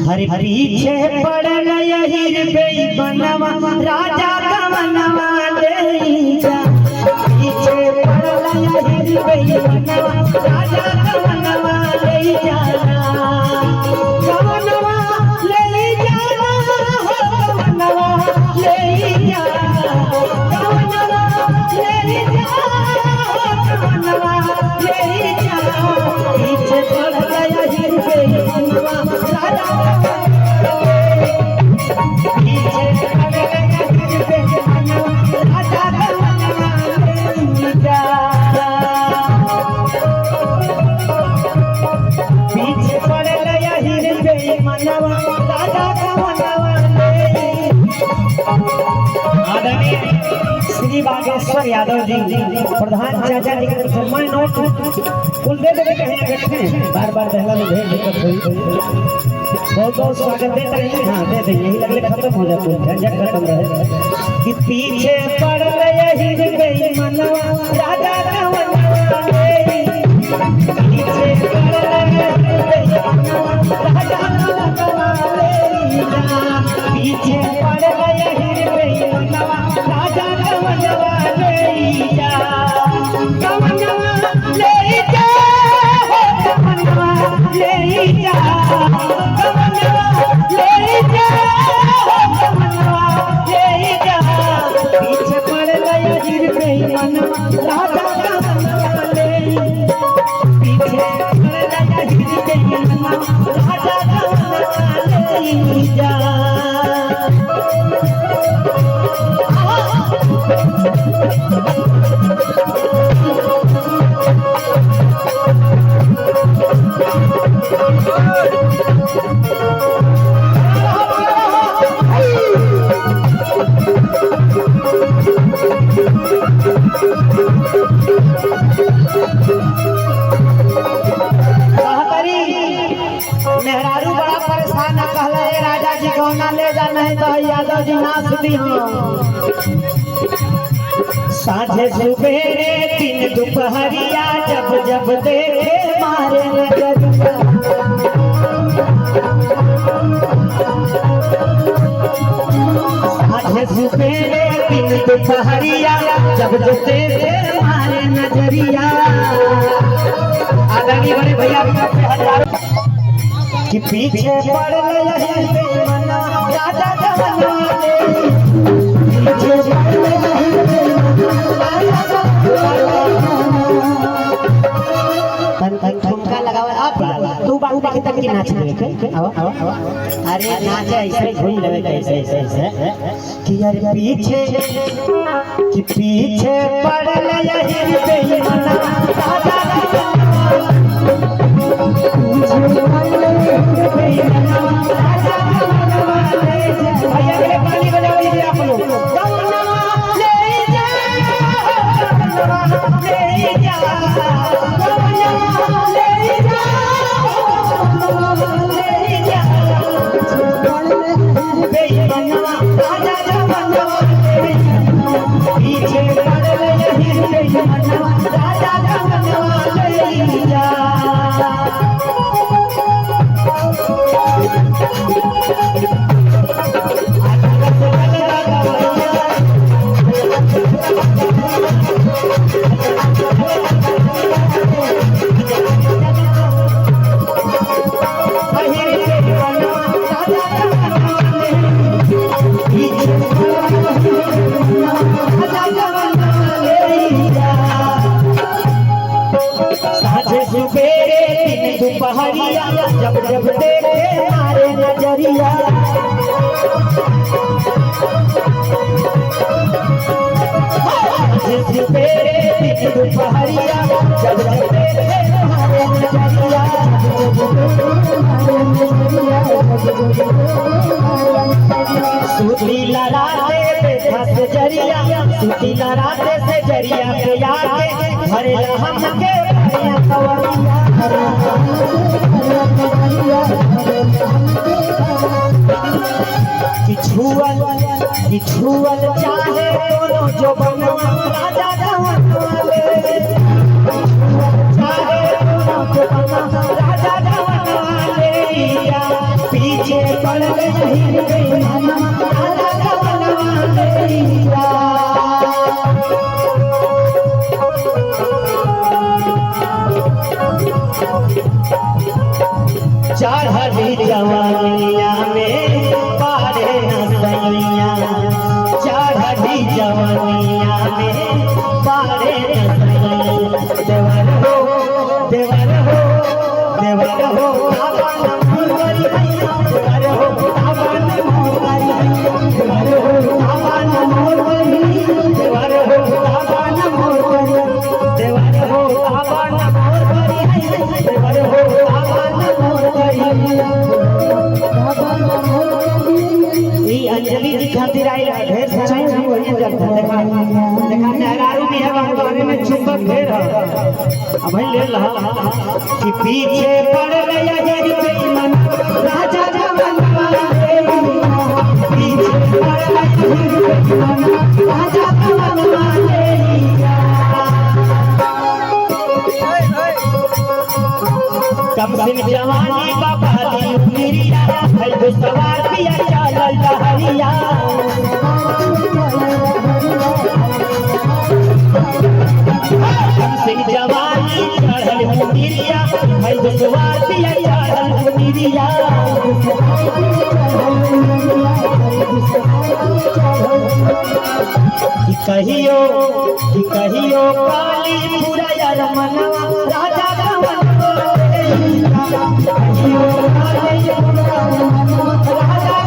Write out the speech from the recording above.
हर पीछे पड़ल यही बेईमानवा राजा कवनवा ले जा। पीछे पड़ल यही बेईमानवा राजा कवनवा ले जा। कवनवा ले जाना हो कवनवा ले जा। कवनवा ले जा हो कवनवा ले जा। पीछे पड़ल यही बेईमानवा राजा श्री बागेश्वर यादव जी प्रधान चाचा जी के तरफ मैं नोट फुल दे देवे कहीं बैठे बार बार दहला में भेज दिक्कत हुई बहुत बहुत स्वागत देते रहिए। हाँ दे दें यही लगले खत्म हो जाते झंझट खत्म रहे कि पीछे पड़ यही बेईमानवा राजा कवनवा ले। पीछे पड़ यही बेईमानवा राजा कवनवा ले। पीछे पड़ यही बेईमानवा राजा कवनवा ले जा। कवनवा ले जा हो कवनवा ले जा। कवनवा ले जा हो कवनवा ले जा। पीछे पड़ यही बेईमानवा राजा कवनवा ले। पीछे पड़ यही बेईमानवा राजा कवनवा ले जा। मेहरारू बड़ा परेशान कहला है राजा जी गौना ले जा नहीं तो यादव जी नाच दी। साझे सुबेरे दिन दोपहरिया जब जब देखे मारे नजरिया। साझे सुबेरे दिन दोपहरिया जब जब देखे मारे नजरिया। आदरणीय बड़े भैया कि पीछे पड़ यही बेईमानवा राजा कवनवा ले। पीछे पड़ यही बेईमानवा राजा ठुमका लगावे आप तू बाबू बाकी तक की नाच ले आओ आओ। अरे नाच ऐसे घूम लेवे कैसे ऐसे कि यार पीछे पड़ यही बेईमानवा राजा कवनवा। भैया के पानी बजा दीजिए आप लोग। कवनवा ले जा कवनवा ले जा। कवनवा ले जा कवनवा ले जा। बेईमानवा राजा कवनवा ले जा। पीछे पड़ यही बेईमानवा राजा कवनवा ले जा। दोपहरिया जब जब देखे मारे नजरिया। दोपहरिया जब जब देखे मारे नजरिया। सूती लड़ाते देखा से जरिया। सूती लड़ाते से जरिया पे आके भरे हम के कवरिया। कि छुअल चाहे दोनों जो बनवा राजा कवनवा ले। चाहे दोनों जो बनवा राजा कवनवा ले। पीछे पड़ गई राजा कवनवा लेइया चढ़ी जवानिया में पारे न सैया चढ़ी जवानिया में पारे न सैया देवर हो देवर हो आवन मोर भैया देवर हो आवन मोर भैया देवर हो आवन मोर भैया देवर हो आवन मोर भैया देवर हो आवन मोर भैया देवर हो आवन मोर भैया ई अंजलि जी खातिर आई ढेर सच्चाई नहीं वही करता देखा देखा नहरारू भी है बारे में चुंबक ढेर है अब भाई ले रहा कि पीछे पड़ गया ये बेईमान राजा कवनवा लेइया पीछे पड़ गया ये बेईमान राजा कवनवा लेइया कब से जवानी बाबा दी मेरिया है तो सवार पिया चल डहरिया कब से जवानी चढ़ल मेरिया है तो सवार पिया चल मेरिया कि कहियो काली पूरा यार मनवा राजा कवनवा लेइया कहियो काली पूरा मनवा राजा